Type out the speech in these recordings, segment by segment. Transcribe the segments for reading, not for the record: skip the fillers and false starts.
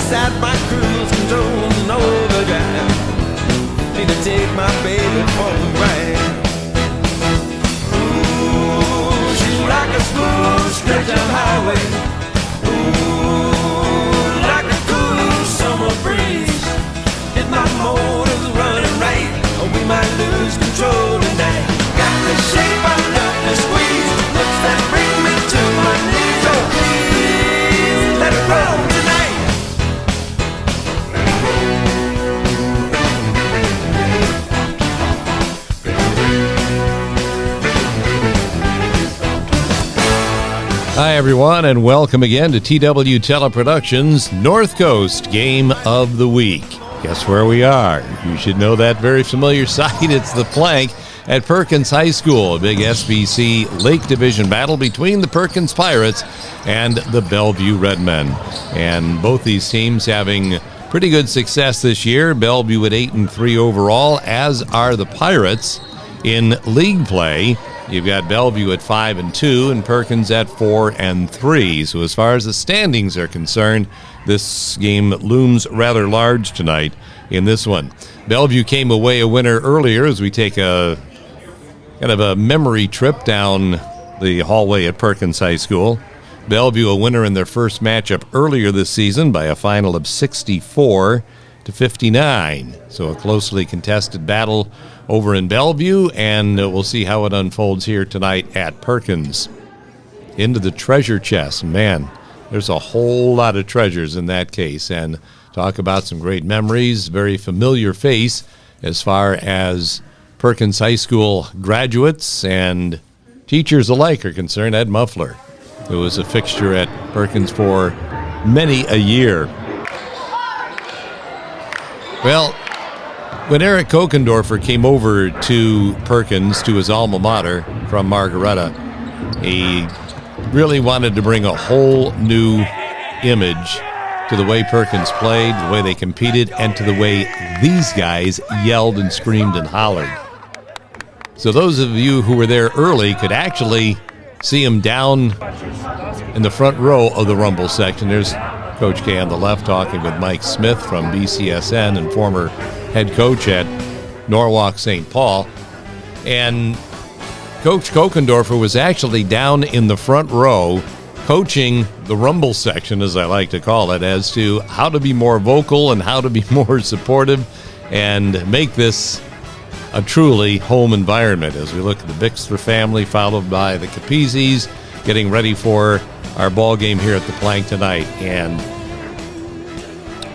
inside my cruise control and overdrive. Need to take my baby for a ride. Ooh, she's like a smooth stretch of highway. Ooh, like a cool summer breeze. If my motor's running right, or we might lose control tonight. Got the shape I love to squeeze, looks that bring me to my knees. So please let it roll tonight. Hi, everyone, and welcome again to TW Teleproductions North Coast Game of the Week. Guess where we are? You should know that very familiar site. It's the Plank at Perkins High School, a big SBC Lake Division battle between the Perkins Pirates and the Bellevue Redmen. And both these teams having pretty good success this year. Bellevue at 8-3 overall, as are the Pirates in league play. You've got Bellevue at 5-2 and Perkins at 4-3. So as far as the standings are concerned, this game looms rather large tonight in this one. Bellevue came away a winner earlier as we take a kind of a memory trip down the hallway at Perkins High School. Bellevue a winner in their first matchup earlier this season by a final of 64-59. So a closely contested battle over in Bellevue, and we'll see how it unfolds here tonight at Perkins. Into the treasure chest. Man, there's a whole lot of treasures in that case, and talk about some great memories. Very familiar face as far as Perkins High School graduates and teachers alike are concerned. Ed Muffler, who was a fixture at Perkins for many a year. Well, when Eric Kokendorfer came over to Perkins, to his alma mater from Margaretta, he really wanted to bring a whole new image to the way Perkins played, the way they competed, and to the way these guys yelled and screamed and hollered. So those of you who were there early could actually see him down in the front row of the Rumble section. There's Coach K on the left talking with Mike Smith from BCSN and former head coach at Norwalk St. Paul. And Coach Kokendorfer was actually down in the front row coaching the Rumble section, as I like to call it, as to how to be more vocal and how to be more supportive and make this a truly home environment as we look at the Bixler family, followed by the Capizzis, getting ready for our ball game here at the Plank tonight. And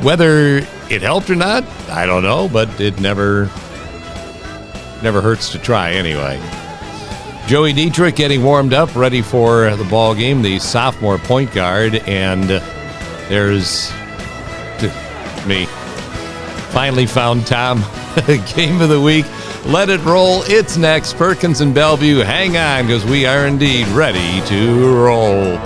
whether it helped or not, I don't know, but it never hurts to try anyway. Joey Dietrich getting warmed up, ready for the ball game, the sophomore point guard, and there's me. Finally found Tom. Game of the week. Let it roll. It's next. Perkins and Bellevue. Hang on, because we are indeed ready to roll.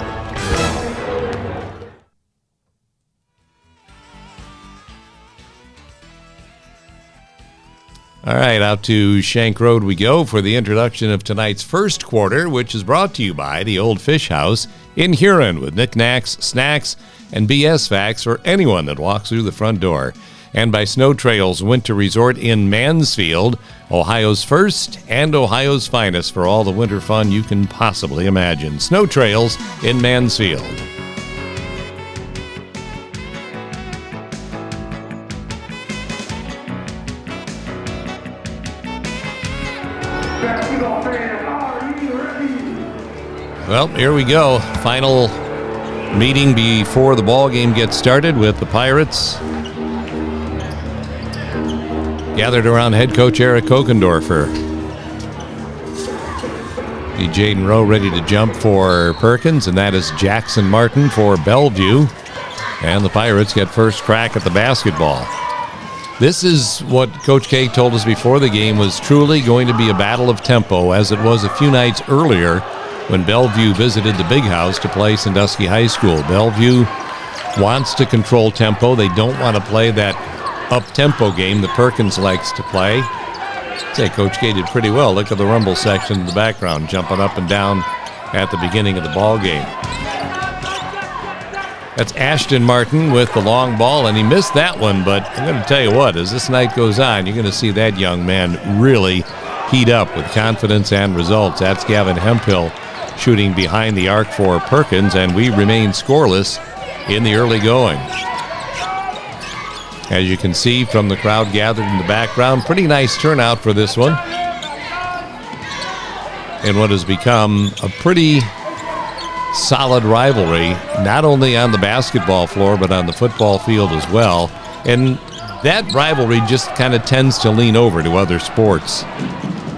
All right, out to Shank Road we go for the introduction of tonight's first quarter, which is brought to you by the Old Fish House in Huron, with knickknacks, snacks, and BS facts for anyone that walks through the front door. And by Snow Trails Winter Resort in Mansfield, Ohio's first and Ohio's finest for all the winter fun you can possibly imagine. Snow Trails in Mansfield. Well, here we go. Final meeting before the ball game gets started with the Pirates gathered around head coach Eric Kokendorfer. The Jaden Rowe ready to jump for Perkins, and that is Jackson Martin for Bellevue. And the Pirates get first crack at the basketball. This is what Coach K told us before the game was truly going to be a battle of tempo, as it was a few nights earlier when Bellevue visited the Big House to play Sandusky High School. Bellevue wants to control tempo. They don't want to play that up-tempo game that Perkins likes to play. I'd say Coach K did pretty well. Look at the Rumble section in the background, jumping up and down at the beginning of the ball game. That's Ashton Martin with the long ball, and he missed that one, but I'm going to tell you what, as this night goes on, you're going to see that young man really heat up with confidence and results. That's Gavin Hemphill shooting behind the arc for Perkins, and we remain scoreless in the early going. As you can see from the crowd gathered in the background, pretty nice turnout for this one. And what has become a pretty solid rivalry, not only on the basketball floor, but on the football field as well. And that rivalry just kind of tends to lean over to other sports.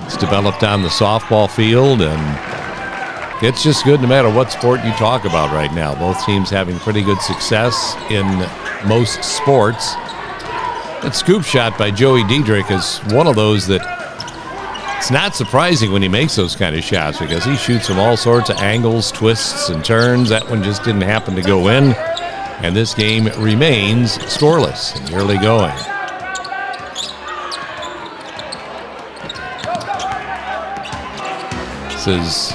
It's developed on the softball field, and it's just good no matter what sport you talk about right now. Both teams having pretty good success in most sports. That scoop shot by Joey Diedrich is one of those that it's not surprising when he makes those kind of shots, because he shoots from all sorts of angles, twists, and turns. That one just didn't happen to go in, and this game remains scoreless in the early going. This is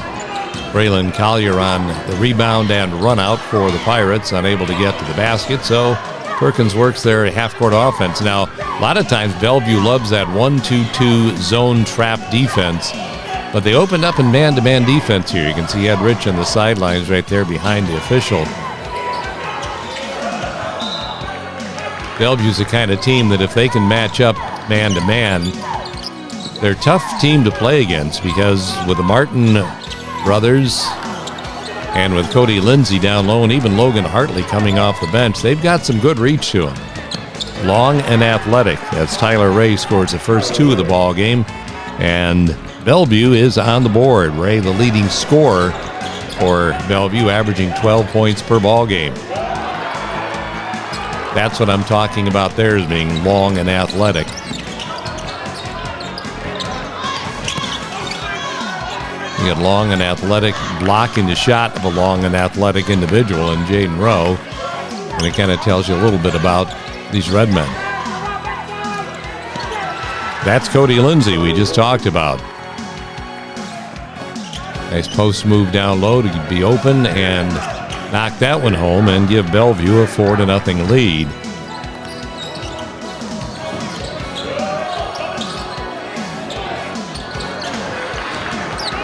Braylon Collier on the rebound and run out for the Pirates, unable to get to the basket, so Perkins works their half-court offense. Now, a lot of times Bellevue loves that 1-2-2 zone trap defense, but they opened up in man-to-man defense here. You can see Ed Rich on the sidelines right there behind the official. Bellevue's the kind of team that if they can match up man-to-man, they're a tough team to play against, because with the Martin brothers and with Cody Lindsay down low, and even Logan Hartley coming off the bench, they've got some good reach to him. Long and athletic, as Tyler Ray scores the first two of the ball game, and Bellevue is on the board. Ray, the leading scorer for Bellevue, averaging 12 points per ball game. That's what I'm talking about there, as being long and athletic. You get long and athletic blocking the shot of a long and athletic individual in Jaden Rowe, and it kind of tells you a little bit about these red men. That's Cody Lindsay we just talked about. Nice post move down low to be open and knock that one home and give Bellevue a 4-0 lead.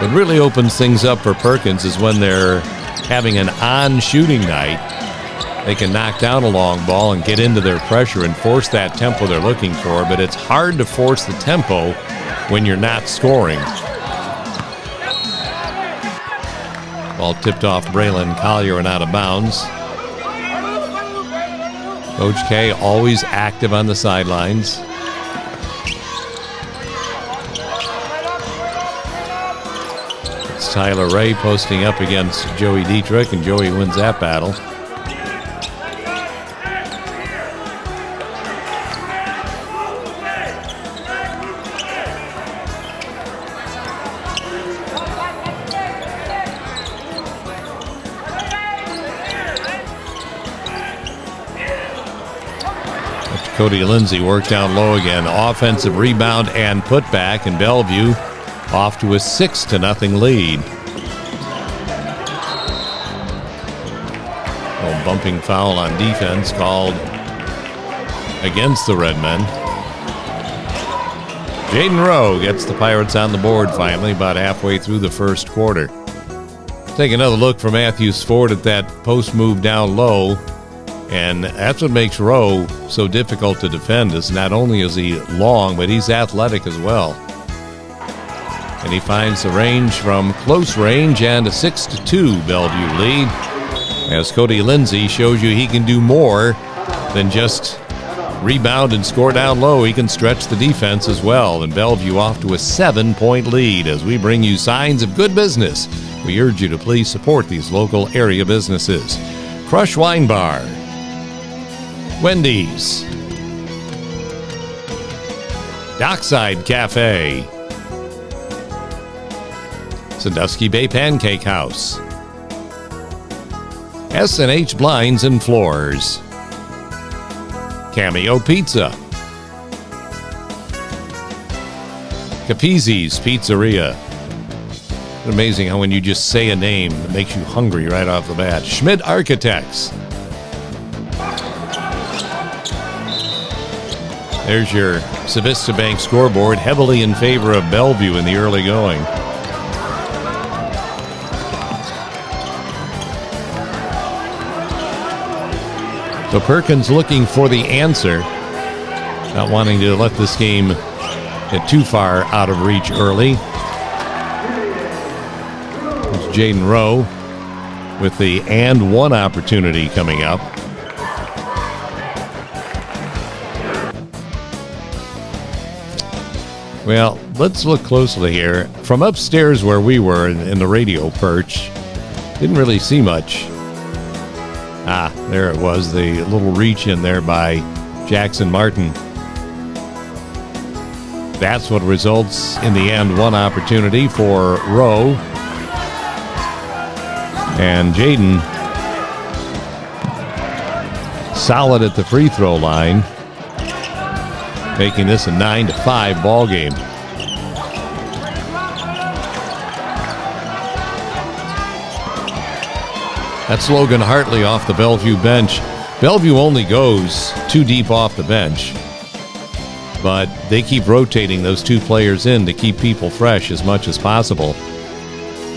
What really opens things up for Perkins is when they're having an on-shooting night. They can knock down a long ball and get into their pressure and force that tempo they're looking for, but it's hard to force the tempo when you're not scoring. Ball tipped off Braylon Collier and out of bounds. Coach K always active on the sidelines. It's Tyler Ray posting up against Joey Dietrich, and Joey wins that battle. Cody Lindsay worked down low again. Offensive rebound and putback, and Bellevue off to a 6-0 lead. A bumping foul on defense called against the Redmen. Jaden Rowe gets the Pirates on the board finally, about halfway through the first quarter. Take another look for Matthews Ford at that post move down low. And that's what makes Rowe so difficult to defend, is not only is he long, but he's athletic as well. And he finds the range from close range, and a 6-2 Bellevue lead, as Cody Lindsay shows you he can do more than just rebound and score down low. He can stretch the defense as well, and Bellevue off to a 7-point lead. As we bring you signs of good business, we urge you to please support these local area businesses. Crush Wine Bar, Wendy's, Dockside Cafe, Sandusky Bay Pancake House, S&H Blinds and Floors, Cameo Pizza, Capizzi's Pizzeria. It's amazing how when you just say a name, it makes you hungry right off the bat. Schmidt Architects, There's your Civista Bank scoreboard, heavily in favor of Bellevue in the early going. So Perkins looking for the answer, not wanting to let this game get too far out of reach early. It's Jaden Rowe with the and one opportunity coming up. Well, let's look closely here. From upstairs where we were in the radio perch, didn't really see much. There it was, the little reach in there by Jackson Martin. That's what results in the end one opportunity for Rowe. And Jaden solid at the free throw line, making this a 9-5 ball game. That's Logan Hartley off the Bellevue bench. Bellevue only goes 2 deep off the bench, but they keep rotating those 2 players in to keep people fresh as much as possible.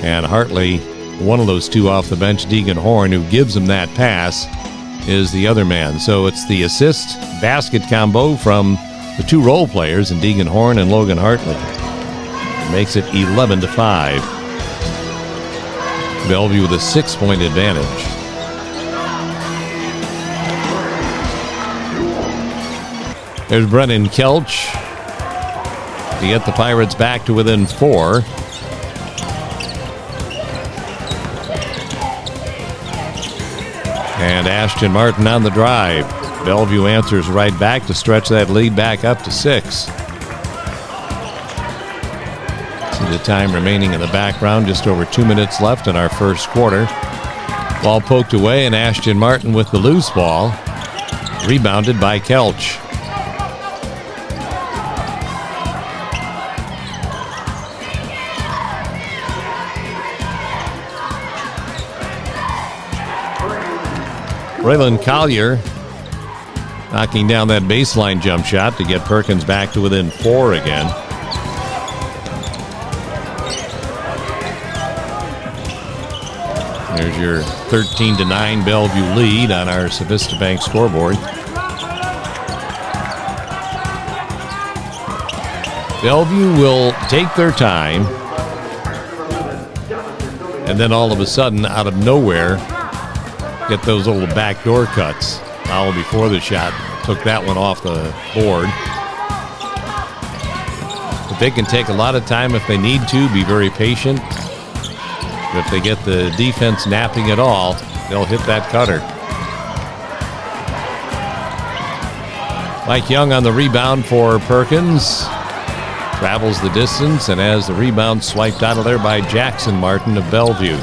And Hartley, one of those 2 off the bench, Deegan Horn, who gives him that pass, is the other man. So it's the assist basket combo from the 2 role players in Deegan Horn and Logan Hartley. It makes it 11-5. Bellevue with a 6-point advantage. There's Brennan Kelch to get the Pirates back to within 4. And Ashton Martin on the drive. Bellevue answers right back to stretch that lead back up to 6. The time remaining in the background, just over 2 minutes left in our first quarter. Ball poked away, and Ashton Martin with the loose ball. Rebounded by Kelch. Braylon Collier knocking down that baseline jump shot to get Perkins back to within 4 again. There's your 13-9 Bellevue lead on our Civista Bank scoreboard. Bellevue will take their time, and then all of a sudden, out of nowhere, get those little backdoor cuts. Foul before the shot took that one off the board. But they can take a lot of time if they need to, be very patient. If they get the defense napping at all, they'll hit that cutter. Mike Young on the rebound for Perkins. Travels the distance and has the rebound swiped out of there by Jackson Martin of Bellevue.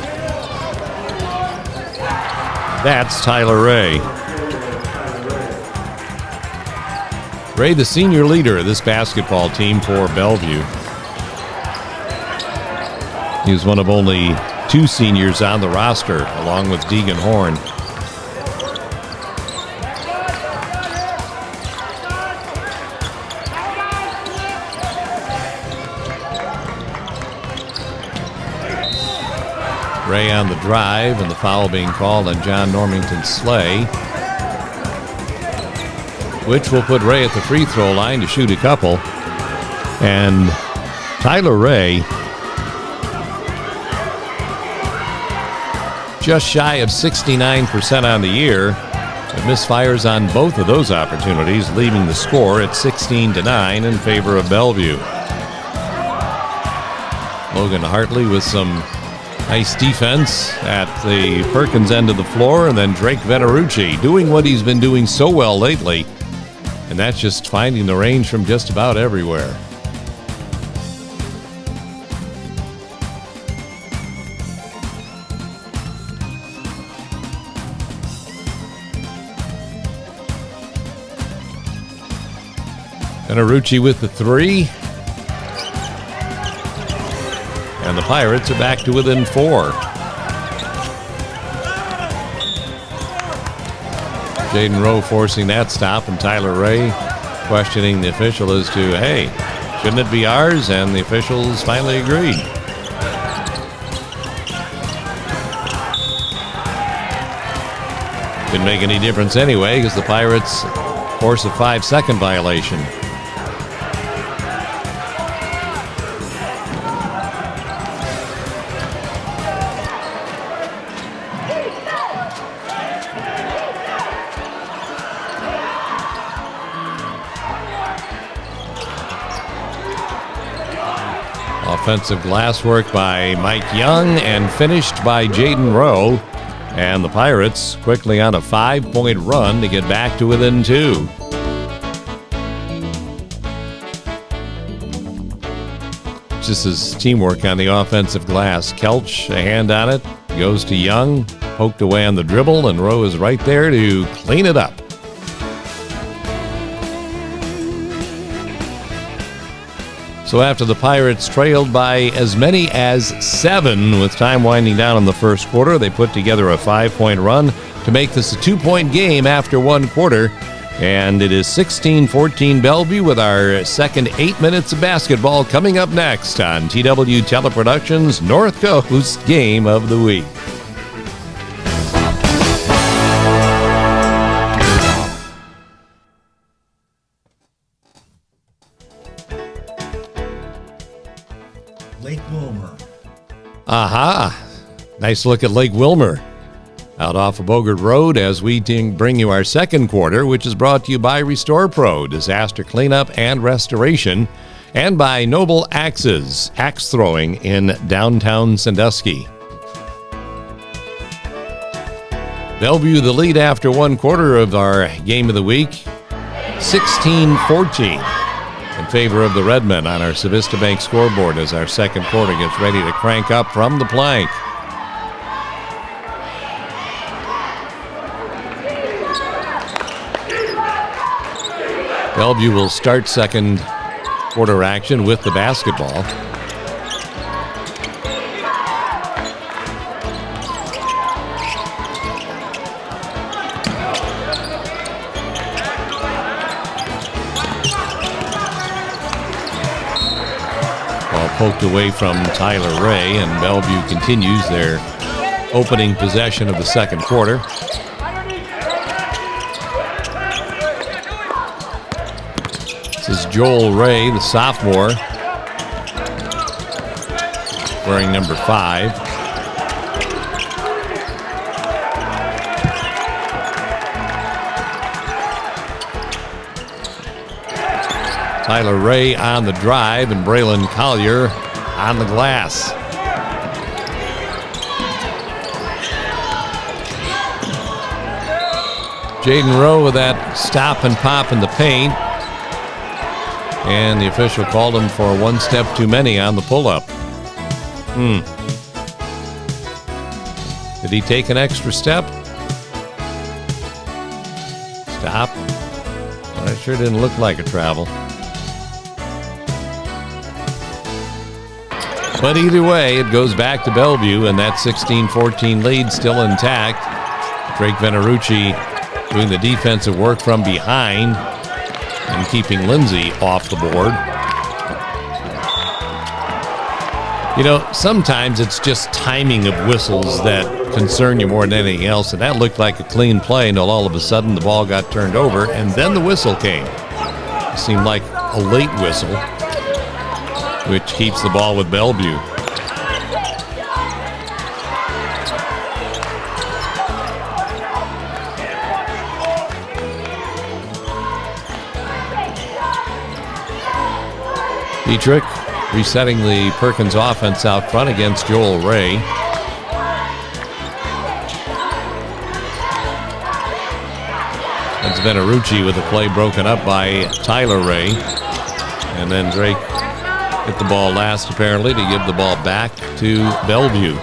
That's Tyler Ray. Ray, the senior leader of this basketball team for Bellevue. He was one of only 2 seniors on the roster, along with Deegan Horn. Ray on the drive, and the foul being called on John Normington Slay, which will put Ray at the free throw line to shoot a couple. And Tyler Ray, just shy of 69% on the year, and misfires on both of those opportunities, leaving the score at 16-9 in favor of Bellevue. Logan Hartley with some nice defense at the Perkins end of the floor, and then Drake Venerucci doing what he's been doing so well lately, and that's just finding the range from just about everywhere. Venerucci with the 3. And the Pirates are back to within 4. Jaden Rowe forcing that stop, and Tyler Ray questioning the official as to, hey, shouldn't it be ours? And the officials finally agreed. Didn't make any difference anyway because the Pirates force a 5-second violation. Offensive glass work by Mike Young and finished by Jaden Rowe. And the Pirates quickly on a 5-point run to get back to within 2. Just as teamwork on the offensive glass. Kelch, a hand on it, goes to Young, poked away on the dribble, and Rowe is right there to clean it up. So after the Pirates trailed by as many as 7 with time winding down in the first quarter, they put together a 5-point run to make this a 2-point game after 1 quarter. And it is 16-14 Bellevue with our second 8 minutes of basketball coming up next on TW Teleproductions North Coast Game of the Week. Lake Wilmer. Aha! Nice look at Lake Wilmer out off of Bogart Road as we bring you our second quarter, which is brought to you by Restore Pro, Disaster Cleanup and Restoration, and by Noble Axes, axe throwing in downtown Sandusky. Bellevue the lead after 1 quarter of our game of the week, 16-14. In favor of the Redmen on our Civista Bank scoreboard as our second quarter gets ready to crank up from the plank. Bellevue will start second quarter action with the basketball. Poked away from Tyler Ray, and Bellevue continues their opening possession of the second quarter. This is Joel Ray, the sophomore, wearing number 5. Tyler Ray on the drive, and Braylon Collier on the glass. Jaden Rowe with that stop and pop in the paint. And the official called him for 1 step too many on the pull-up. Did he take an extra step? Stop. That sure didn't look like a travel. But either way, it goes back to Bellevue, and that 16-14 lead still intact. Drake Venerucci doing the defensive work from behind and keeping Lindsay off the board. You know, sometimes it's just timing of whistles that concern you more than anything else, and that looked like a clean play until all of a sudden the ball got turned over, and then the whistle came. It seemed like a late whistle, which keeps the ball with Bellevue. Dietrich resetting the Perkins offense out front against Joel Ray. That's Venerucci with the play broken up by Tyler Ray. And then Drake hit the ball last, apparently, to give the ball back to Bellevue.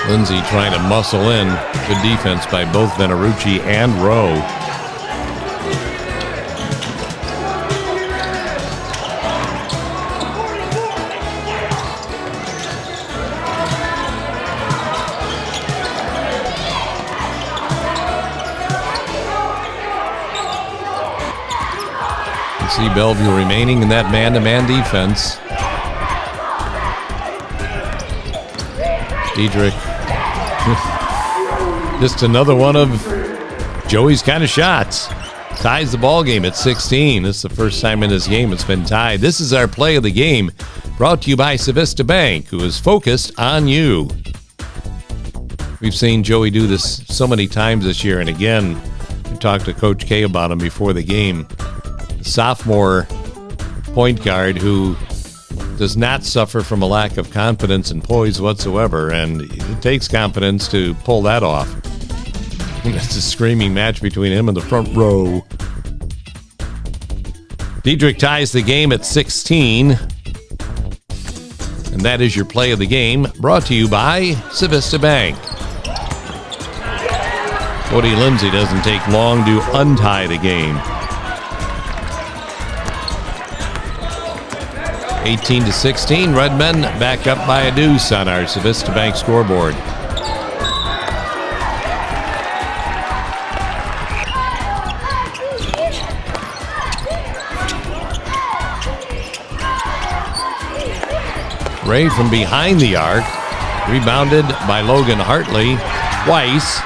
Lindsay trying to muscle in. Good defense by both Venerucci and Rowe. See Bellevue remaining in that man-to-man defense. Diedrich. Just another one of Joey's kind of shots. Ties the ball game at 16. This is the first time in this game it's been tied. This is our play of the game, brought to you by Civista Bank, who is focused on you. We've seen Joey do this so many times this year, and again, we talked to Coach K about him before the game. The sophomore point guard who does not suffer from a lack of confidence and poise whatsoever, and it takes confidence to pull that off. It's a screaming match between him and the front row. Diedrich ties the game at 16. And that is your play of the game, brought to you by Civista Bank. Cody Lindsay doesn't take long to untie the game. 18-16, Redmen back up by a deuce on our Civista Bank scoreboard. Ray from behind the arc, rebounded by Logan Hartley twice,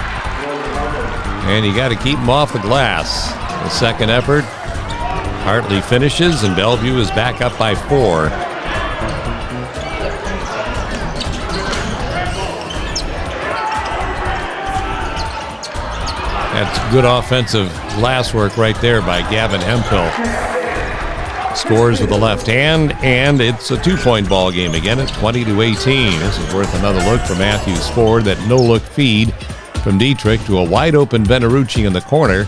and you got to keep him off the glass. The second effort, Hartley finishes, and Bellevue is back up by 4. That's good offensive glass work right there by Gavin Hemphill. Scores with the left hand, and it's a 2-point ball game again at 20-18. This is worth another look for Matthews Ford. That no-look feed from Dietrich to a wide-open Benarucci in the corner.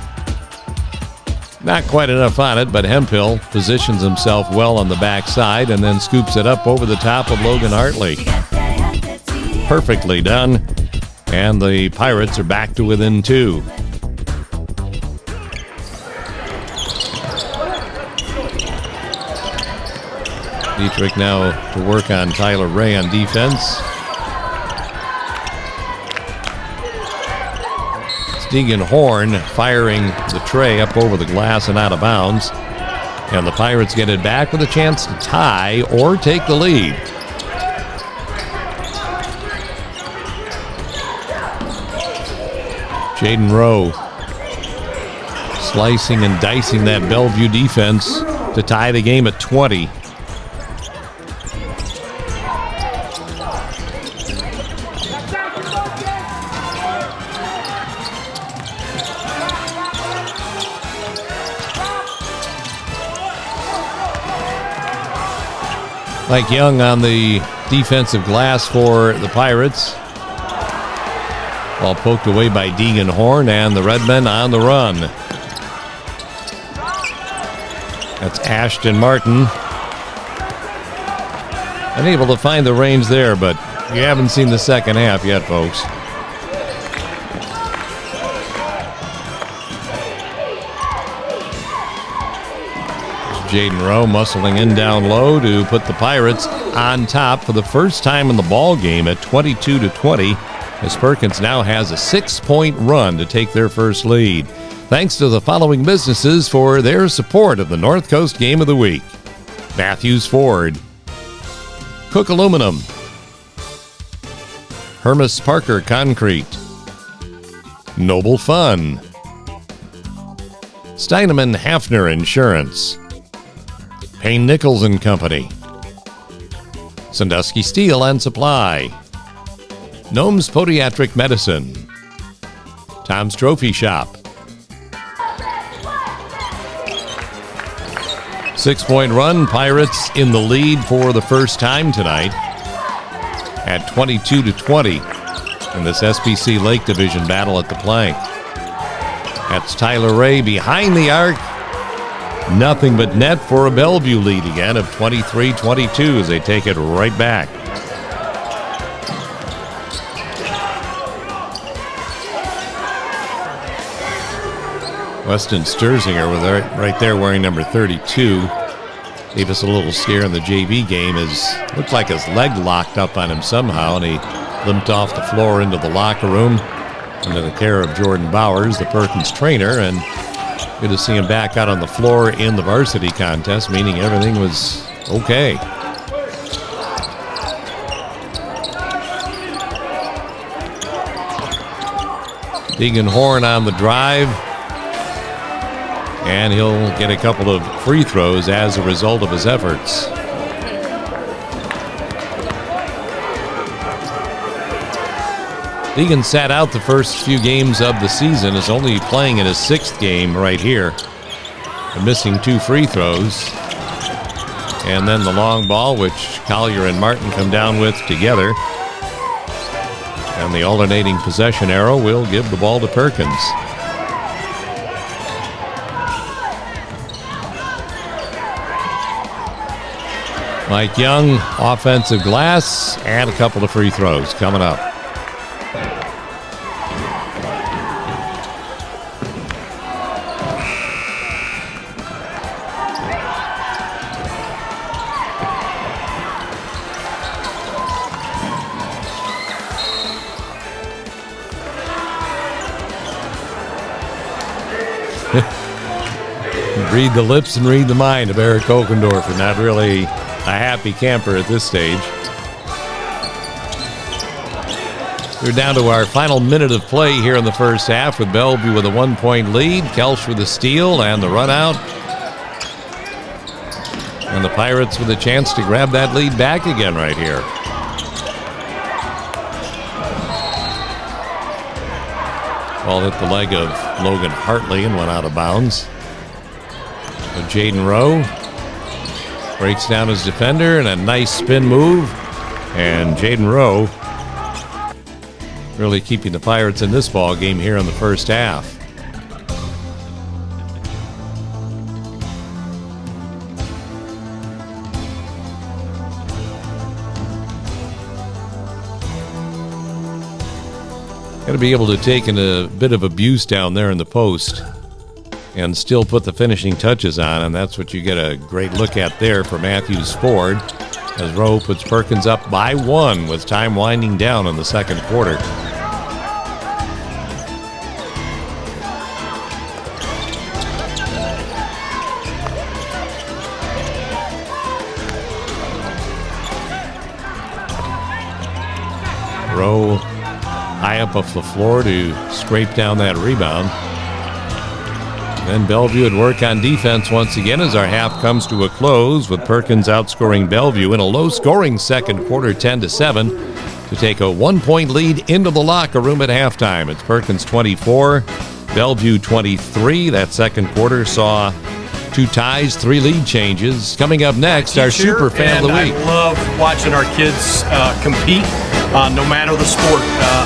Not quite enough on it, but Hemphill positions himself well on the backside and then scoops it up over the top of Logan Hartley. Perfectly done, and the Pirates are back to within 2. Dietrich now to work on Tyler Ray on defense. Deegan Horn firing the tray up over the glass and out of bounds. And the Pirates get it back with a chance to tie or take the lead. Jaden Rowe slicing and dicing that Bellevue defense to tie the game at 20. Mike Young on the defensive glass for the Pirates. Ball poked away by Deegan Horn, and the Redmen on the run. That's Ashton Martin. Unable to find the range there, but you haven't seen the second half yet, folks. Jaden Rowe muscling in down low to put the Pirates on top for the first time in the ball game at 22-20, as Perkins now has a 6-point run to take their first lead. Thanks to the following businesses for their support of the North Coast Game of the Week: Matthews Ford, Cook Aluminum, Hermes Parker Concrete, Noble Fun, Steinemann Hafner Insurance, Payne Nichols and Company, Sandusky Steel and Supply, Gnome's Podiatric Medicine, Tom's Trophy Shop. 6-point run, Pirates in the lead for the first time tonight at 22-20 in this SBC Lake Division battle at the plank. That's Tyler Ray behind the arc. Nothing but net for a Bellevue lead again of 23-22 as they take it right back. Weston Sturzinger with right there wearing number 32. Gave us a little scare in the JV game. Looked like his leg locked up on him somehow, and he limped off the floor into the locker room under the care of Jordan Bowers, the Perkins trainer, and Good to see him back out on the floor in the varsity contest, meaning everything was okay. Deegan Horn on the drive. And he'll get a couple of free throws as a result of his efforts. Deegan sat out the first few games of the season, is only playing in his 6th game right here. And missing 2 free throws. And then the long ball, which Collier and Martin come down with together. And the alternating possession arrow will give the ball to Perkins. Mike Young, offensive glass, and a couple of free throws coming up. Read the lips and read the mind of Eric Okendorfer. Not really a happy camper at this stage. We're down to our final minute of play here in the first half with Bellevue with a 1-point lead. Kelch with a steal and the run out. And the Pirates with a chance to grab that lead back again right here. Ball hit the leg of Logan Hartley and went out of bounds. So Jaden Rowe breaks down his defender and a nice spin move. And Jaden Rowe really keeping the Pirates in this ball game here in the first half. Got to be able to take in a bit of abuse down there in the post and still put the finishing touches on, and that's what you get a great look at there for Matthews Ford as Rowe puts Perkins up by 1 with time winding down in the second quarter. Rowe high up off the floor to scrape down that rebound. Then Bellevue would work on defense once again as our half comes to a close with Perkins outscoring Bellevue in a low-scoring second quarter 10-7 to take a 1-point lead into the locker room at halftime. It's Perkins 24, Bellevue 23. That second quarter saw 2 ties, 3 lead changes. Coming up next, our super fan of the week. I love watching our kids compete, no matter the sport.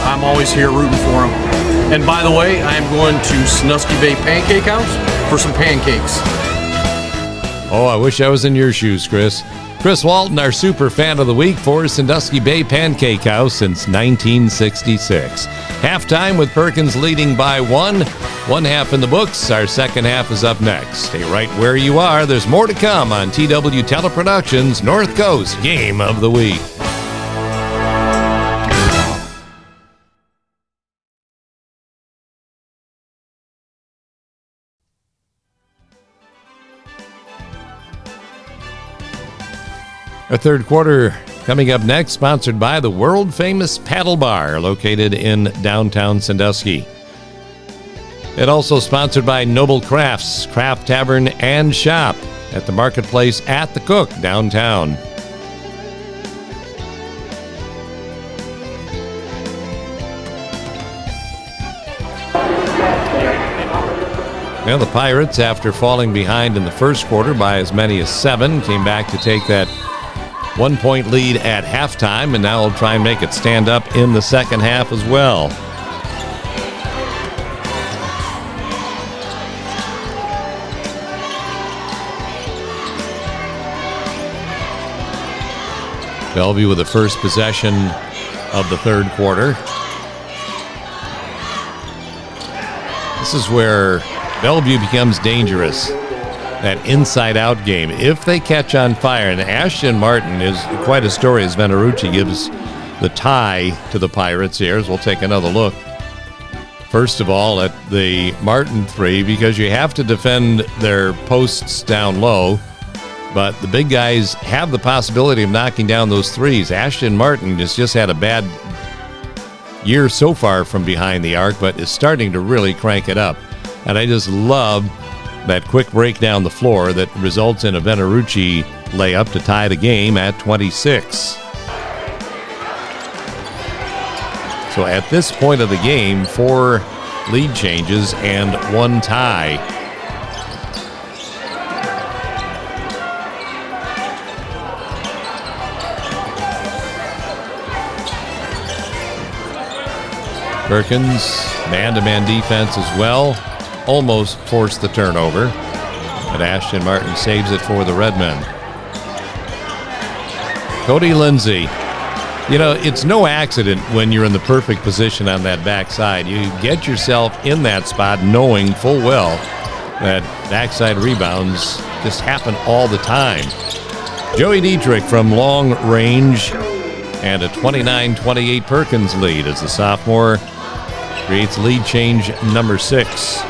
I'm always here rooting for them. And by the way, I am going to Sandusky Bay Pancake House for some pancakes. Oh, I wish I was in your shoes, Chris. Chris Walton, our super fan of the week for Sandusky Bay Pancake House since 1966. Halftime with Perkins leading by 1. 1 half in the books. Our second half is up next. Stay right where you are. There's more to come on TW Teleproductions North Coast Game of the Week. Our third quarter coming up next, sponsored by the world-famous Paddle Bar located in downtown Sandusky. It also sponsored by Noble Crafts, Craft Tavern and Shop at the Marketplace at the Cook downtown. Now the Pirates, after falling behind in the first quarter by as many as 7, came back to take that 1-point lead at halftime, and now will try and make it stand up in the second half as well. Bellevue with the first possession of the third quarter. This is where Bellevue becomes dangerous. That inside-out game, if they catch on fire. And Ashton Martin is quite a story as Venerucci gives the tie to the Pirates here, as we'll take another look. First of all, at the Martin three, because you have to defend their posts down low, but the big guys have the possibility of knocking down those threes. Ashton Martin has just had a bad year so far from behind the arc, but is starting to really crank it up. And I just love that quick break down the floor that results in a Venerucci layup to tie the game at 26. So at this point of the game, 4 lead changes and 1 tie. Perkins, man-to-man defense as well. Almost forced the turnover, but Ashton Martin saves it for the Redmen. Cody Lindsay. You know, it's no accident when you're in the perfect position on that backside. You get yourself in that spot knowing full well that backside rebounds just happen all the time. Joey Dietrich from long range, and a 29-28 Perkins lead as the sophomore creates lead change number 6.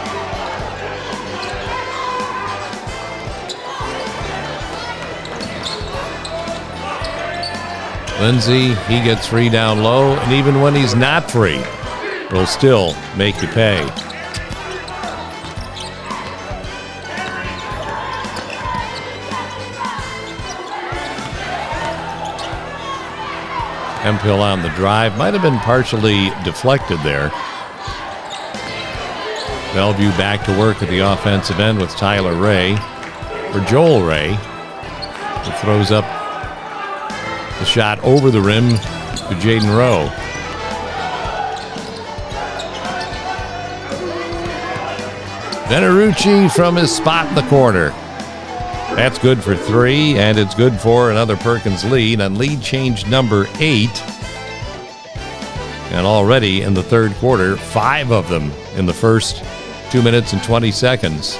Lindsay, he gets free down low, and even when he's not free, will still make you pay. Hemphill on the drive, might have been partially deflected there. Bellevue back to work at the offensive end with Tyler Ray, or Joel Ray, who throws up the shot over the rim to Jaden Rowe. Venerucci from his spot in the corner. That's good for 3, and it's good for another Perkins lead on lead change number 8. And already in the third quarter, 5 of them in the first 2 minutes and 20 seconds.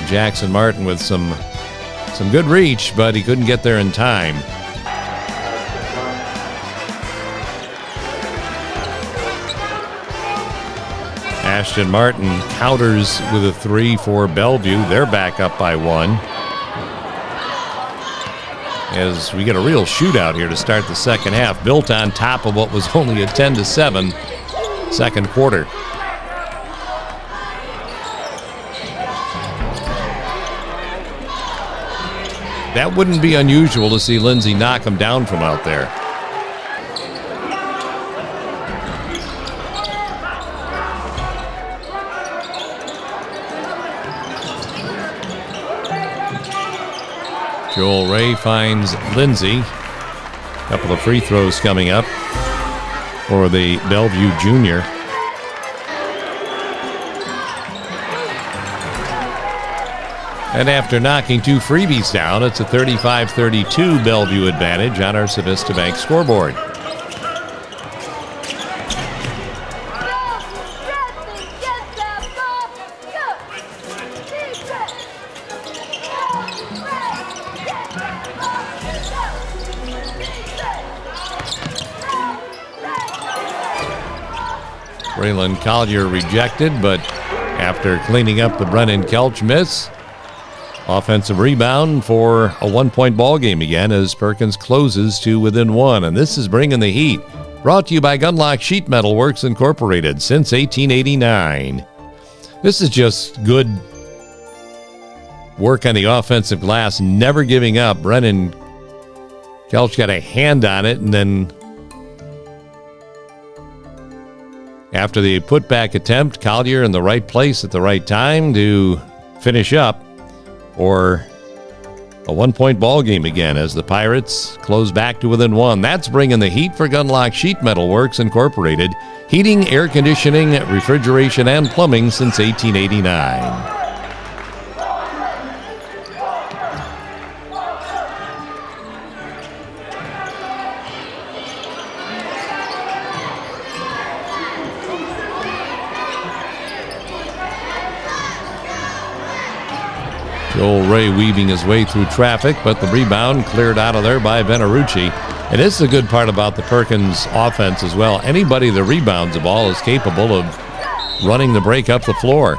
Jackson Martin with some good reach, but he couldn't get there in time. Ashton Martin counters with a 3 for Bellevue. They're back up by 1. As we get a real shootout here to start the second half, built on top of what was only a 10-7 second quarter. That wouldn't be unusual to see Lindsay knock him down from out there. Joel Ray finds Lindsay. A couple of free throws coming up for the Bellevue junior. And after knocking 2 freebies down, it's a 35-32 Bellevue advantage on our Civista Bank scoreboard. Braylon Collier rejected, but after cleaning up the Brennan Kelch miss, offensive rebound for a 1-point ball game again as Perkins closes to within 1. And this is Bringing the Heat, brought to you by Gunlock Sheet Metal Works Incorporated since 1889. This is just good work on the offensive glass, never giving up. Brennan Kelch got a hand on it, and then after the putback attempt, Collier in the right place at the right time to finish up. Or a 1-point ball game again as the Pirates close back to within 1. That's Bringing the Heat for Gunlock Sheet Metal Works Incorporated. Heating, air conditioning, refrigeration, and plumbing since 1889. Joel Ray weaving his way through traffic, but the rebound cleared out of there by Venerucci. And this is the good part about the Perkins offense as well. Anybody that rebounds the ball is capable of running the break up the floor.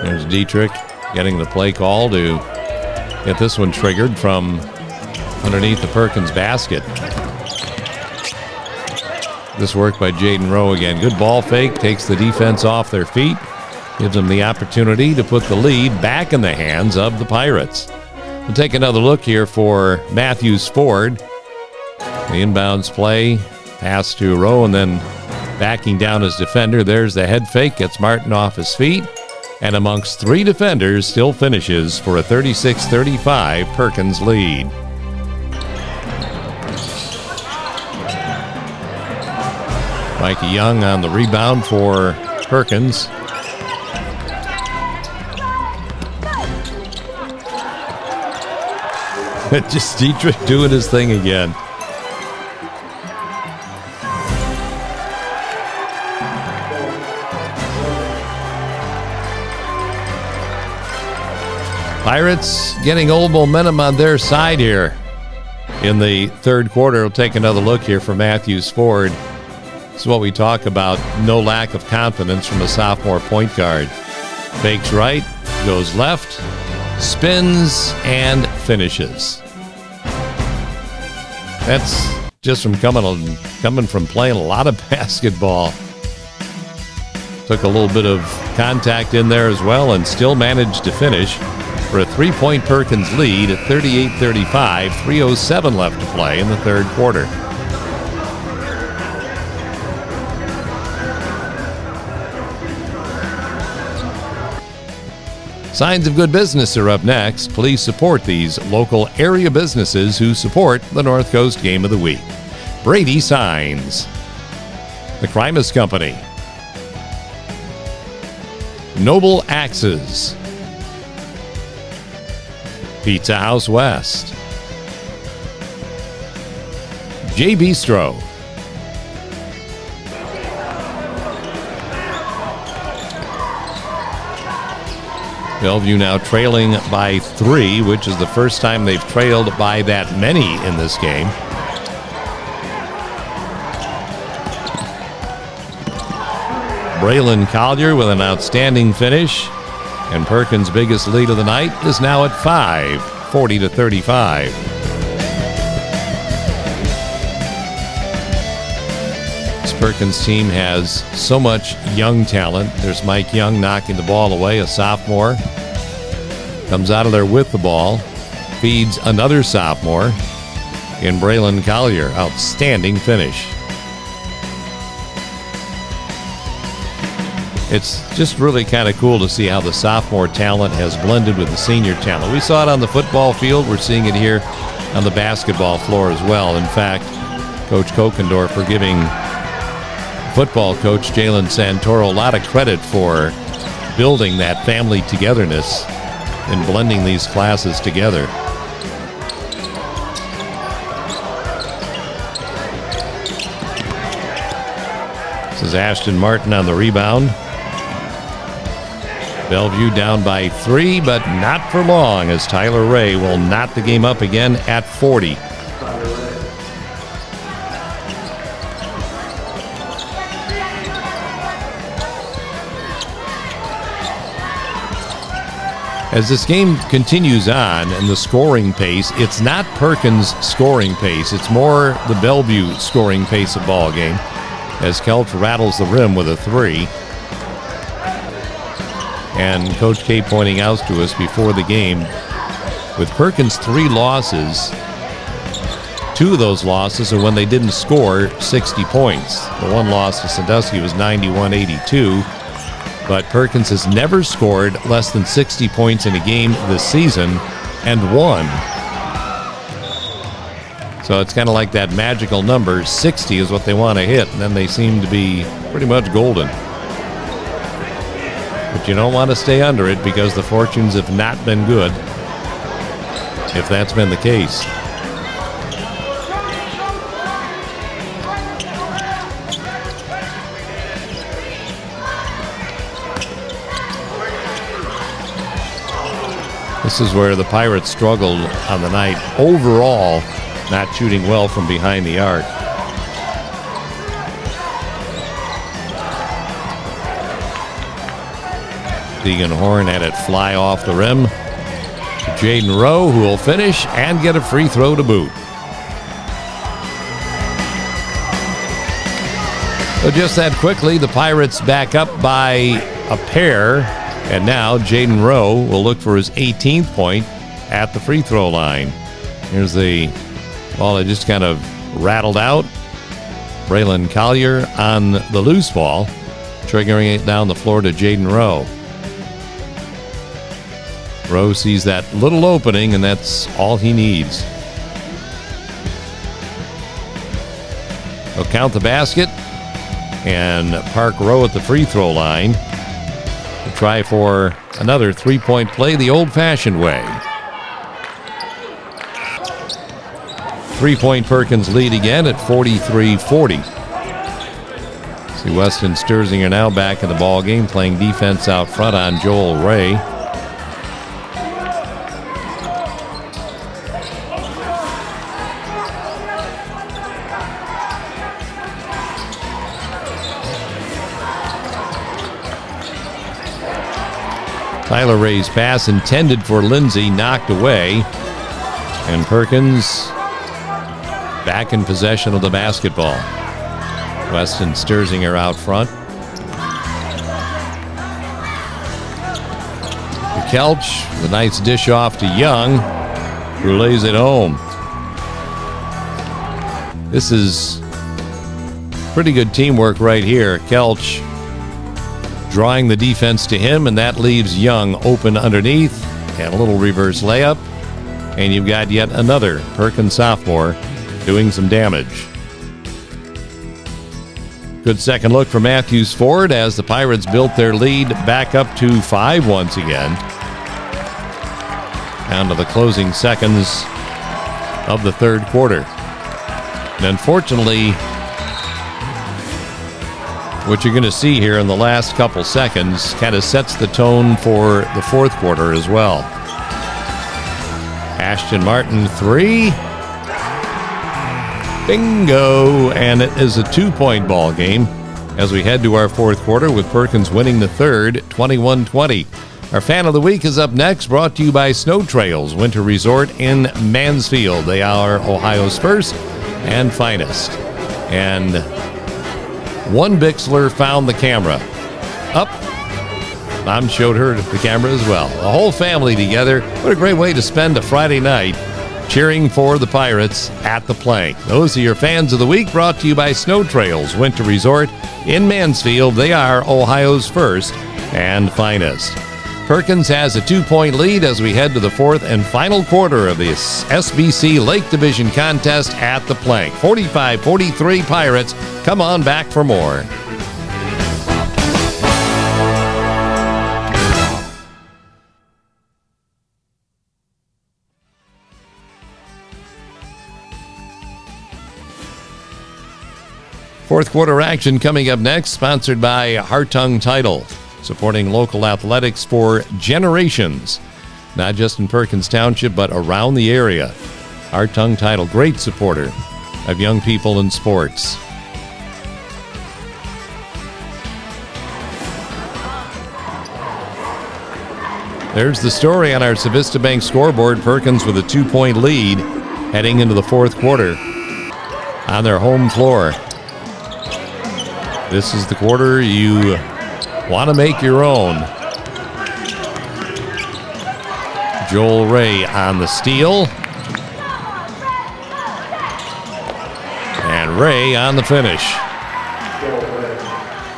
There's Dietrich getting the play call to get this one triggered from underneath the Perkins basket. This work by Jaden Rowe again. Good ball fake, takes the defense off their feet, gives them the opportunity to put the lead back in the hands of the Pirates. We'll take another look here for Matthews Ford. The inbounds play, pass to Rowe, and then backing down his defender. There's the head fake, gets Martin off his feet, and amongst three defenders still finishes for a 36-35 Perkins lead. Mikey Young on the rebound for Perkins. Just Dietrich doing his thing again. Pirates getting old momentum on their side here in the third quarter. We'll take another look here for Matthews Ford. This is what we talk about, no lack of confidence from a sophomore point guard. Fakes right, goes left, spins, and finishes. That's just from coming from playing a lot of basketball. Took a little bit of contact in there as well and still managed to finish for a three-point Perkins lead at 38-35, 3:07 left to play in the third quarter. Signs of good business are up next. Please support these local area businesses who support the North Coast Game of the Week. Brady Signs, The Crimus Company, Noble Axes, Pizza House West, J Bistro, Bellevue now trailing by 3, which is the first time they've trailed by that many in this game. Braylon Collier with an outstanding finish, and Perkins' biggest lead of the night is now at 5, 40-35. This Perkins team has so much young talent. There's Mike Young knocking the ball away, a sophomore. Comes out of there with the ball, feeds another sophomore in Braylon Collier. Outstanding finish. It's just really kind of cool to see how the sophomore talent has blended with the senior talent. We saw it on the football field. We're seeing it here on the basketball floor as well. In fact, Coach Kokendorfer giving football coach Jalen Santoro a lot of credit for building that family togetherness and blending these classes together. This is Ashton Martin on the rebound. Bellevue down by 3, but not for long, as Tyler Ray will knot the game up again at 40. As this game continues on and the scoring pace, it's not Perkins' scoring pace. It's more the Bellevue scoring pace of ball game as Kelch rattles the rim with a 3. And Coach K pointing out to us before the game, with Perkins' 3 losses, 2 of those losses are when they didn't score 60 points. The one loss to Sandusky was 91-82. But Perkins has never scored less than 60 points in a game this season and won. So it's kind of like that magical number. 60 is what they want to hit, and then they seem to be pretty much golden. But you don't want to stay under it because the fortunes have not been good, if that's been the case. This is where the Pirates struggled on the night. Overall, not shooting well from behind the arc. Deegan Horn had it fly off the rim to Jaden Rowe, who will finish and get a free throw to boot. So just that quickly, the Pirates back up by a pair, and now Jaden Rowe will look for his 18th point at the free throw line. Here's the ball that just kind of rattled out. Braylon Collier on the loose ball, triggering it down the floor to Jaden Rowe. Rowe sees that little opening, and that's all he needs. He'll count the basket and park Rowe at the free throw line to try for another three-point play the old-fashioned way. Three-point Perkins lead again at 43-40. See Weston Sturzinger now back in the ball game, playing defense out front on Joel Ray. Tyler Ray's pass intended for Lindsay, knocked away. And Perkins back in possession of the basketball. Weston Sturzinger out front. To Kelch, the nice dish off to Young, who lays it home. This is pretty good teamwork right here. Kelch drawing the defense to him, and that leaves Young open underneath, and a little reverse layup, and you've got yet another Perkins sophomore doing some damage. Good second look for Matthews Ford as the Pirates built their lead back up to 5 once again. Down to the closing seconds of the third quarter. And unfortunately, what you're going to see here in the last couple seconds kind of sets the tone for the fourth quarter as well. Ashton Martin, 3. Bingo! And it is a 2-point ball game as we head to our fourth quarter with Perkins winning the third, 21-20. Our Fan of the Week is up next, brought to you by Snow Trails Winter Resort in Mansfield. They are Ohio's first and finest. And one Bixler found the camera. Up. Mom showed her the camera as well. A whole family together. What a great way to spend a Friday night cheering for the Pirates at the Plank. Those are your Fans of the Week, brought to you by Snow Trails Winter Resort in Mansfield. They are Ohio's first and finest. Perkins has a 2-point lead as we head to the fourth and final quarter of this SBC Lake Division contest at the Plank. 45-43 Pirates. Come on back for more. Fourth quarter action coming up next, sponsored by Hartung Title, supporting local athletics for generations, not just in Perkins Township, but around the area. Hartung Title, great supporter of young people in sports. There's the story on our Civista Bank scoreboard. Perkins with a 2-point lead heading into the fourth quarter on their home floor. This is the quarter you want to make your own. Joel Ray on the steal. And Ray on the finish.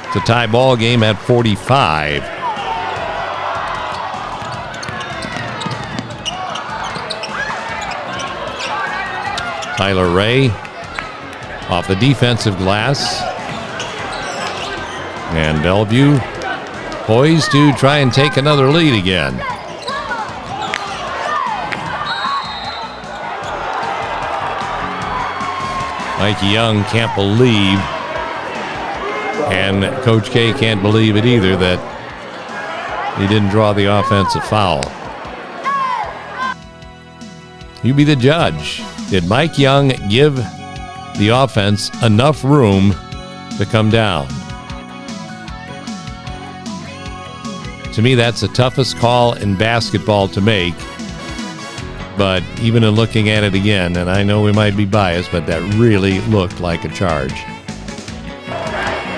It's a tie ball game at 45. Tyler Ray off the defensive glass. And Bellevue poised to try and take another lead again. Mike Young can't believe, and Coach K can't believe it either, that he didn't draw the offensive foul. You be the judge. Did Mike Young give the offense enough room to come down? To me, that's the toughest call in basketball to make. But even in looking at it again, and I know we might be biased, but that really looked like a charge.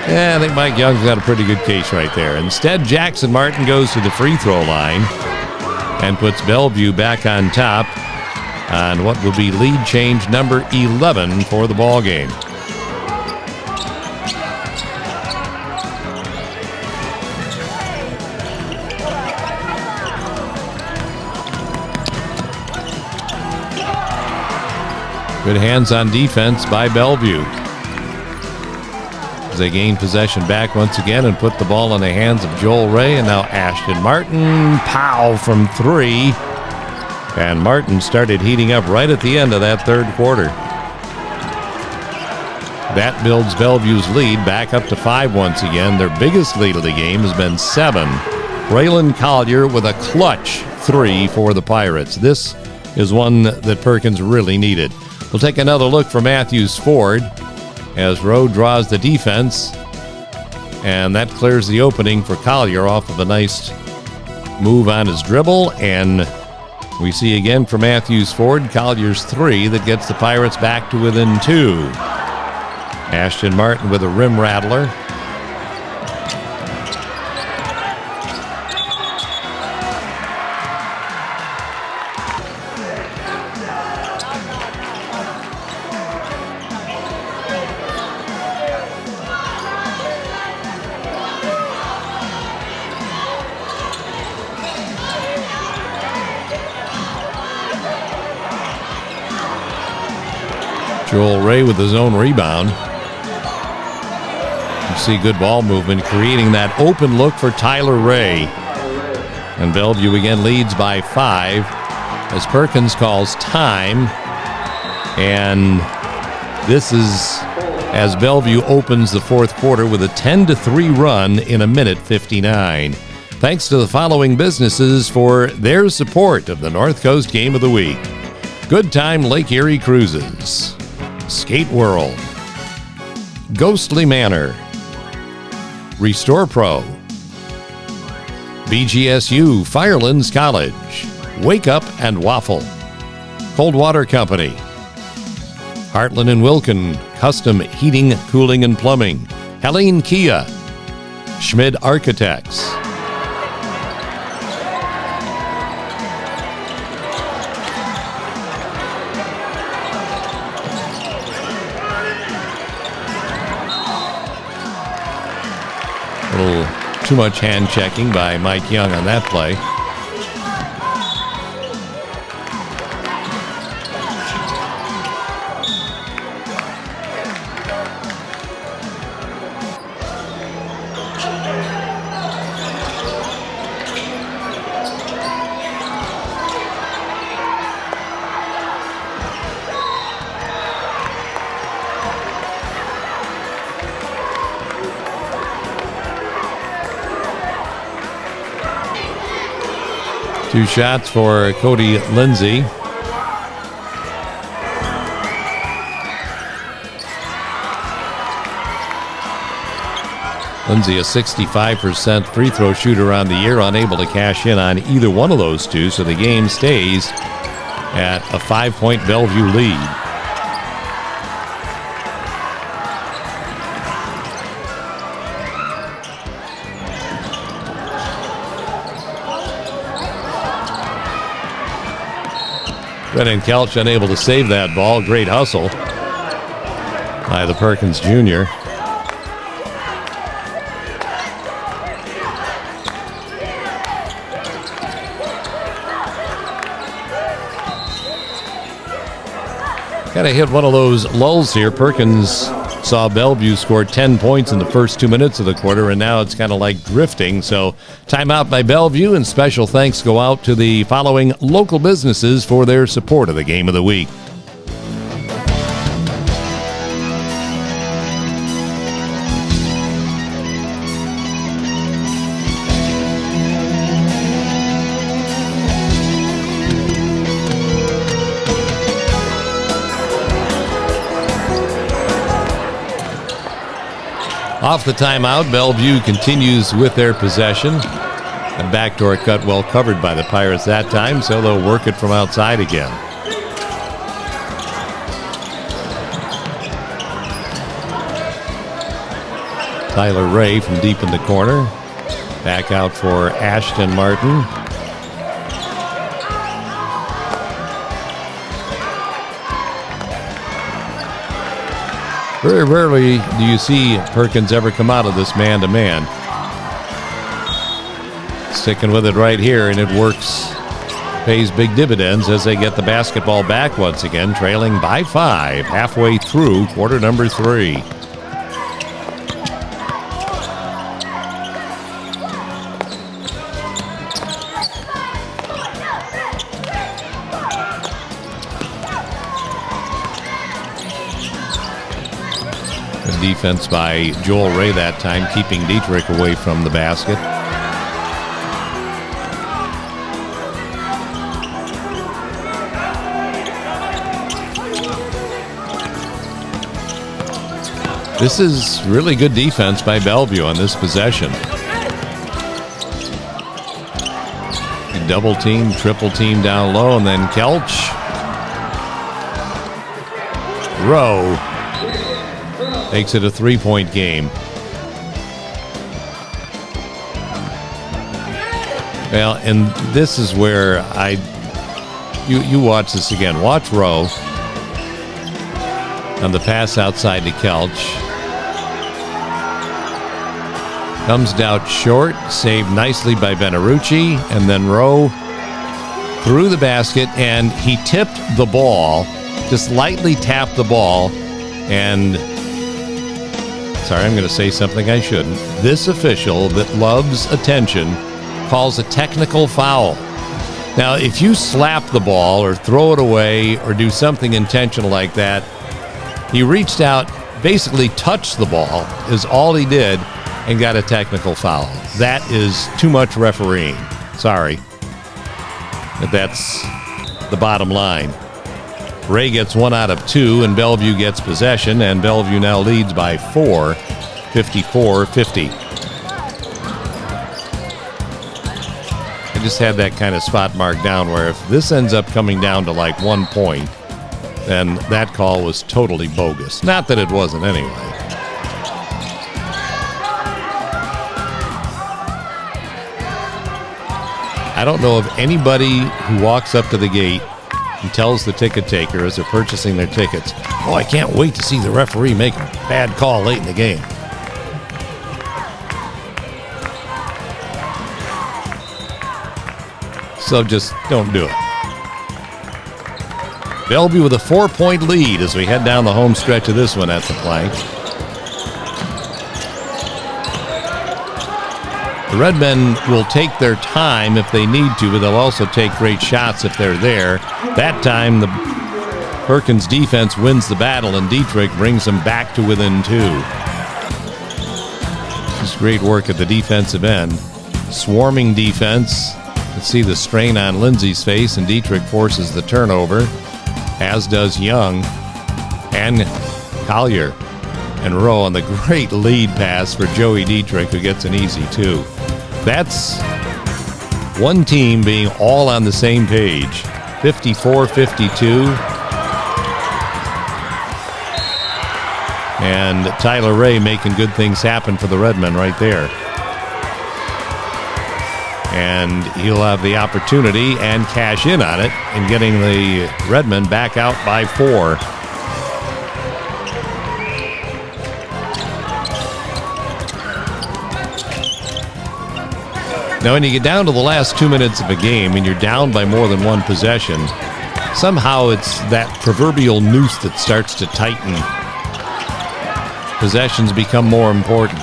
Yeah, I think Mike Young's got a pretty good case right there. Instead, Jackson Martin goes to the free throw line and puts Bellevue back on top on what will be lead change number 11 for the ball game. Good hands on defense by Bellevue as they gain possession back once again and put the ball in the hands of Joel Ray, and now Ashton Martin. Pow from three. And Martin started heating up right at the end of that third quarter. That builds Bellevue's lead back up to 5 once again. Their biggest lead of the game has been 7. Braylon Collier with a clutch 3 for the Pirates. This is one that Perkins really needed. We'll take another look for Matthews Ford as Rowe draws the defense, and that clears the opening for Collier off of a nice move on his dribble. And we see again for Matthews Ford, Collier's 3 that gets the Pirates back to within 2. Ashton Martin with a rim rattler. Joel Ray with his own rebound. You see good ball movement, creating that open look for Tyler Ray. And Bellevue again leads by 5 as Perkins calls time. And this is as Bellevue opens the fourth quarter with a 10-3 run in a minute 59. Thanks to the following businesses for their support of the North Coast Game of the Week: Good Time Lake Erie Cruises, Skate World, Ghostly Manor, Restore Pro, BGSU Firelands College, Wake Up and Waffle, Cold Water Company, Heartland and Wilkin Custom Heating, Cooling and Plumbing, Helene Kia, Schmid Architects, a little too much hand checking by Mike Young on that play. Two shots for Cody Lindsay. Lindsay, a 65% free throw shooter on the year, unable to cash in on either one of those two, so the game stays at a 5-point Bellevue lead. Brennan Kelch unable to save that ball. Great hustle by the Perkins Jr. Kind of hit one of those lulls here. Perkins saw Bellevue score 10 points in the first 2 minutes of the quarter, and now it's kind of like drifting. So timeout by Bellevue, and special thanks go out to the following local businesses for their support of the Game of the Week. Off the timeout, Bellevue continues with their possession. A backdoor cut well covered by the Pirates that time, so they'll work it from outside again. Tyler Ray from deep in the corner. Back out for Ashton Martin. Very rarely do you see Perkins ever come out of this man-to-man. Sticking with it right here, and it works. Pays big dividends as they get the basketball back once again, trailing by 5 halfway through quarter number 3. Good defense by Joel Ray that time, keeping Dietrich away from the basket. This is really good defense by Bellevue on this possession. Double team, triple team down low, and then Kelch. Rowe makes it a 3-point game. Well, and this is where you watch this again. Watch Rowe on the pass outside to Kelch. Comes out short, saved nicely by Benarucci, and then Rowe through the basket, and he tipped the ball, just lightly tapped the ball, and sorry, I'm going to say something I shouldn't. This official that loves attention calls a technical foul. Now, if you slap the ball or throw it away or do something intentional like that, he reached out, basically touched the ball, is all he did, and got a technical foul. That is too much refereeing. Sorry. But that's the bottom line. Ray gets 1 out of 2, and Bellevue gets possession, and Bellevue now leads by 4, 54-50. I just had that kind of spot marked down where if this ends up coming down to like 1 point, then that call was totally bogus. Not that it wasn't anyway. I don't know of anybody who walks up to the gate and tells the ticket taker as they're purchasing their tickets, "Oh, I can't wait to see the referee make a bad call late in the game." So just don't do it. Bellevue with a 4-point lead as we head down the home stretch of this one at the plank. The Redmen will take their time if they need to, but they'll also take great shots if they're there. That time, the Perkins defense wins the battle, and Dietrich brings them back to within 2. Just great work at the defensive end. Swarming defense. Let's see the strain on Lindsay's face, and Dietrich forces the turnover, as does Young and Collier. And Rowe on the great lead pass for Joey Dietrich, who gets an easy 2. That's one team being all on the same page. 54-52. And Tyler Ray making good things happen for the Redmen right there. And he'll have the opportunity and cash in on it in getting the Redmen back out by 4. Now, when you get down to the last 2 minutes of a game and you're down by more than one possession, somehow it's that proverbial noose that starts to tighten. Possessions become more important.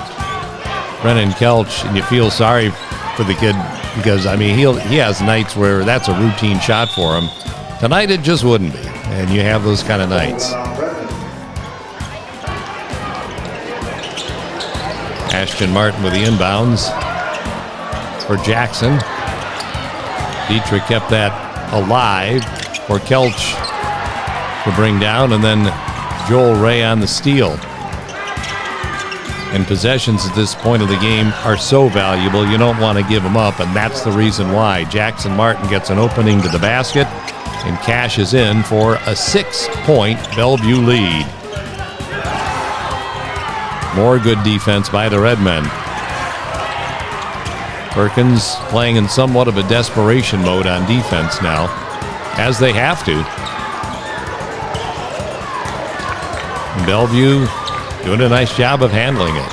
Brennan Kelch, and you feel sorry for the kid because, I mean, he has nights where that's a routine shot for him. Tonight it just wouldn't be, and you have those kind of nights. Ashton Martin with the inbounds for Jackson. Dietrich kept that alive for Kelch to bring down, and then Joel Ray on the steal. And possessions at this point of the game are so valuable, you don't want to give them up, and that's the reason why. Jackson Martin gets an opening to the basket and cashes in for a 6-point Bellevue lead. More good defense by the Redmen. Perkins playing in somewhat of a desperation mode on defense now, as they have to. And Bellevue doing a nice job of handling it.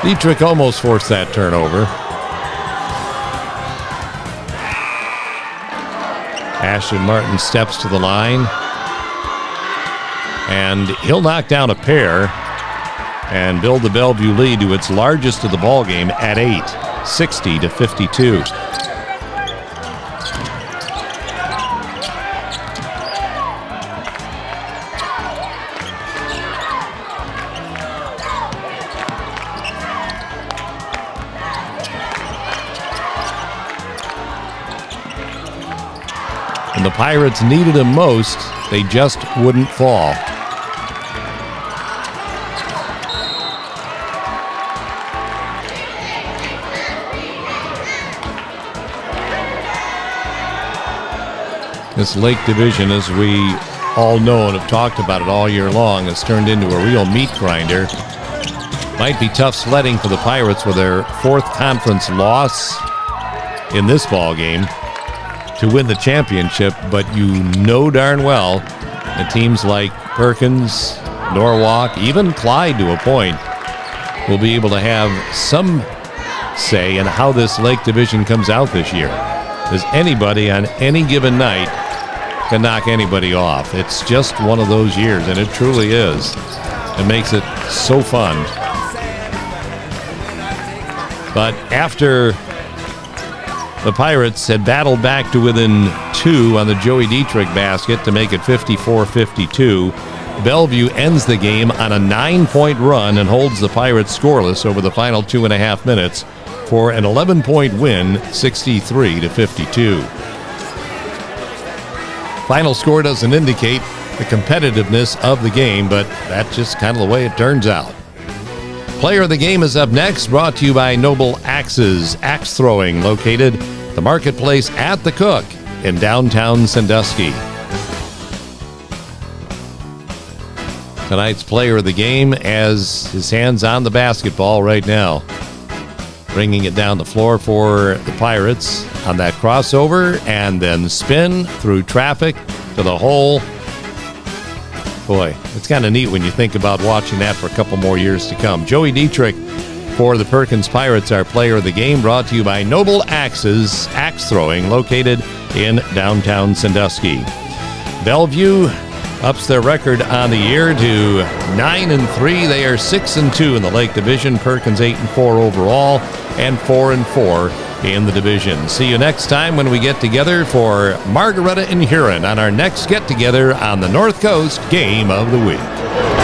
Dietrich almost forced that turnover. Ashton Martin steps to the line, and he'll knock down a pair and build the Bellevue lead to its largest of the ball game at 8, 60-52. And the Pirates needed him most, they just wouldn't fall. This Lake Division, as we all know and have talked about it all year long, has turned into a real meat grinder. Might be tough sledding for the Pirates with their 4th conference loss in this ball game to win the championship, but you know darn well that teams like Perkins, Norwalk, even Clyde to a point, will be able to have some say in how this Lake Division comes out this year. Because anybody on any given night can knock anybody off. It's just one of those years, and it truly is. It makes it so fun. But after the Pirates had battled back to within 2 on the Joey Dietrich basket to make it 54-52. Bellevue ends the game on a 9-point run and holds the Pirates scoreless over the final 2.5 minutes for an 11-point win, 63-52. Final score doesn't indicate the competitiveness of the game, but that's just kind of the way it turns out. Player of the game is up next, brought to you by Noble Axes, axe throwing, located the Marketplace at the Cook in downtown Sandusky. Tonight's player of the game has his hands on the basketball right now, bringing it down the floor for the Pirates on that crossover and then spin through traffic to the hole. Boy, it's kind of neat when you think about watching that for a couple more years to come. Joey Dietrich for the Perkins Pirates, our player of the game, brought to you by Noble Axes, axe throwing, located in downtown Sandusky. Bellevue ups their record on the year to 9-3. They are 6-2 in the Lake Division. Perkins 8-4 overall and 4-4 in the division. See you next time when we get together for Margaretta and Huron on our next get-together on the North Coast Game of the Week.